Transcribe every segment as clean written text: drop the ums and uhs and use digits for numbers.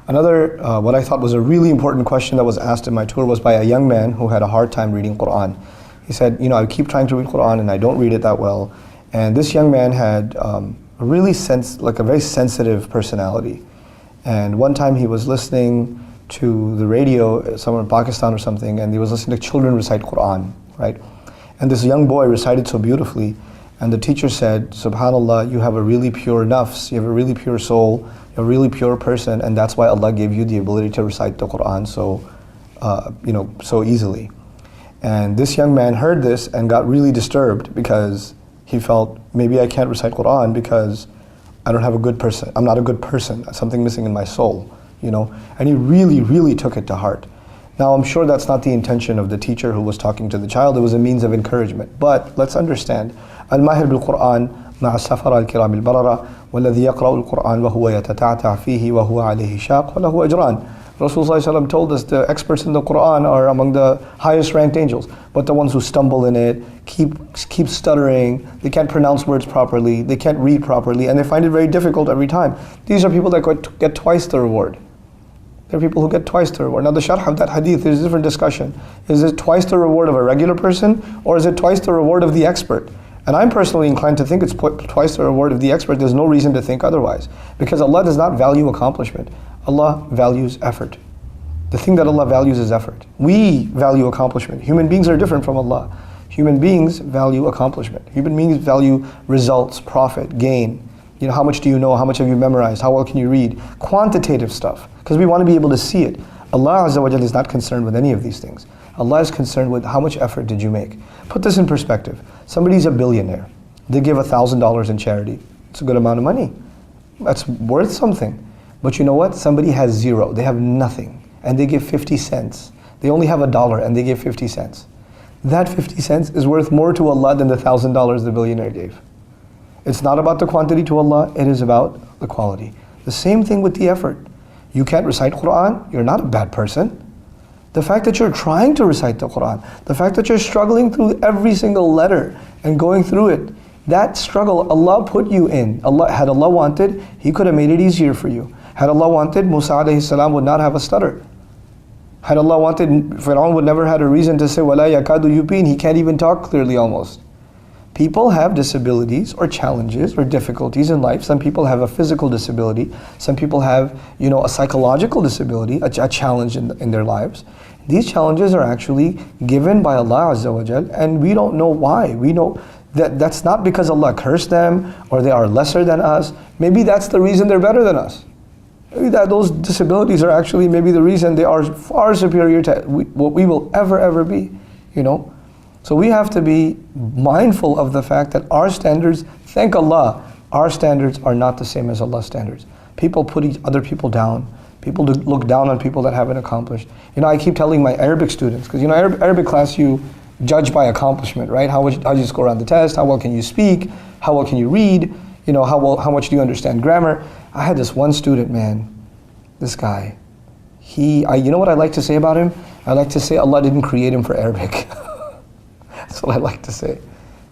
Another, what I thought was a really important question that was asked in my tour was by a young man who had a hard time reading Quran. He said, I keep trying to read Quran and I don't read it that well. And this young man had a very sensitive personality. And one time he was listening to the radio somewhere in Pakistan or something, and he was listening to children recite Quran, right? And this young boy recited so beautifully, and the teacher said, "Subhanallah, you have a really pure nafs, you have a really pure soul, you're a really pure person, and that's why Allah gave you the ability to recite the Quran so easily." And this young man heard this and got really disturbed because he felt, maybe I can't recite Quran because I don't have a good person. I'm not a good person. Something missing in my soul, And he really, really took it to heart. Now, I'm sure that's not the intention of the teacher who was talking to the child. It was a means of encouragement. But let's understand, Al-Mahir bil-Quran مع السفر الكرام البررة والذي يقرأ القرآن وهو يتتعتع فيه وهو عليه شاق وله أجران. Rasulullah told us the experts in the Quran are among the highest ranked angels, but the ones who stumble in it, keep stuttering, they can't pronounce words properly, they can't read properly, and they find it very difficult every time. These are people that get twice the reward. There are people who get twice the reward. Now the sharh of that hadith, there's a different discussion. Is it twice the reward of a regular person, or is it twice the reward of the expert? And I'm personally inclined to think it's twice the reward of the expert. There's no reason to think otherwise. Because Allah does not value accomplishment. Allah values effort. The thing that Allah values is effort. We value accomplishment. Human beings are different from Allah. Human beings value accomplishment. Human beings value results, profit, gain. How much do you know? How much have you memorized? How well can you read? Quantitative stuff. Because we want to be able to see it. Allah Azza wa Jalla is not concerned with any of these things. Allah is concerned with how much effort did you make. Put this in perspective. Somebody's a billionaire. They give $1,000 in charity. It's a good amount of money. That's worth something. But you know what? Somebody has zero. They have nothing. And they give 50 cents. They only have $1 and they give 50 cents. That 50 cents is worth more to Allah than the $1,000 the billionaire gave. It's not about the quantity to Allah. It is about the quality. The same thing with the effort. You can't recite Quran. You're not a bad person. The fact that you're trying to recite the Quran, the fact that you're struggling through every single letter and going through it, that struggle Allah put you in. Had Allah wanted, He could have made it easier for you. Had Allah wanted, Musa alayhi salam would not have a stutter. Had Allah wanted, Fir'aun would never had a reason to say, وَلَا يَكَادُ يُبِينَ. He can't even talk clearly almost. People have disabilities or challenges or difficulties in life. Some people have a physical disability. Some people have, a psychological disability, a challenge in their lives. These challenges are actually given by Allah Azza wa Jal, and we don't know why. We know that that's not because Allah cursed them or they are lesser than us. Maybe that's the reason they're better than us. Maybe that those disabilities are actually maybe the reason they are far superior to what we will ever be, So we have to be mindful of the fact that our standards, thank Allah, our standards are not the same as Allah's standards. People put other people down. People look down on people that haven't accomplished. I keep telling my Arabic students, because Arabic class you judge by accomplishment, right? How do you score on the test? How well can you speak? How well can you read? How much do you understand grammar? I had this one student, man, this guy. You know what I like to say about him? I like to say Allah didn't create him for Arabic. That's what I like to say.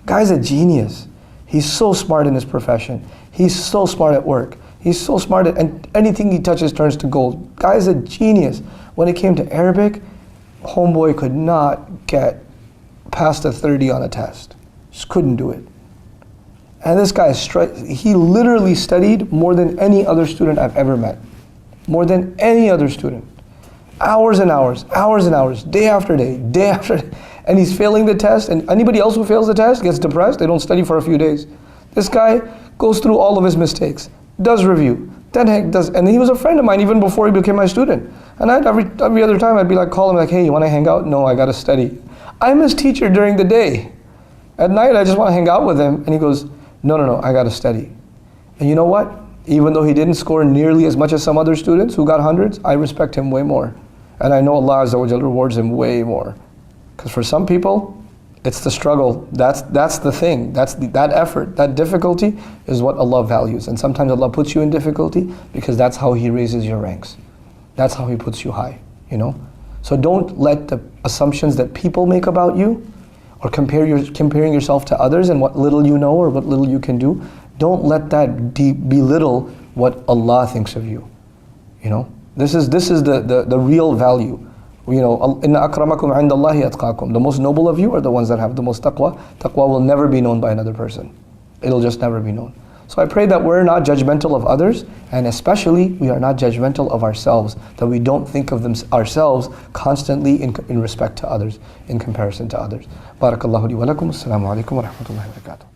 Guy's a genius. He's so smart in his profession. He's so smart at work. He's so smart and anything he touches turns to gold. Guy's a genius. When it came to Arabic, homeboy could not get past a 30 on a test. Just couldn't do it. And this guy, he literally studied more than any other student I've ever met. More than any other student. Hours and hours, day after day, day after day. And he's failing the test, and anybody else who fails the test gets depressed. They don't study for a few days. This guy goes through all of his mistakes, does review, and he was a friend of mine even before he became my student. And every other time I'd be call him hey, you want to hang out? No, I got to study. I'm his teacher during the day. At night I just want to hang out with him, and he goes, no, I got to study. And you know what? Even though he didn't score nearly as much as some other students who got hundreds, I respect him way more. And I know Allah Azza wa Jalla rewards him way more. Because for some people, it's the struggle. That's the thing. That effort, that difficulty is what Allah values. And sometimes Allah puts you in difficulty because that's how He raises your ranks. That's how He puts you high, So don't let the assumptions that people make about you or comparing yourself to others and what little you know or what little you can do, don't let that belittle what Allah thinks of you, This is the real value. You know, inna akramakum indallahi atqakum. The most noble of you are the ones that have the most taqwa. Taqwa will never be known by another person. It'll just never be known. So I pray that we're not judgmental of others, and especially we are not judgmental of ourselves, that we don't think of ourselves constantly in respect to others, in comparison to others. Barakallahu li wa lakum. Assalamu alaikum wa rahmatullahi wa barakatuh.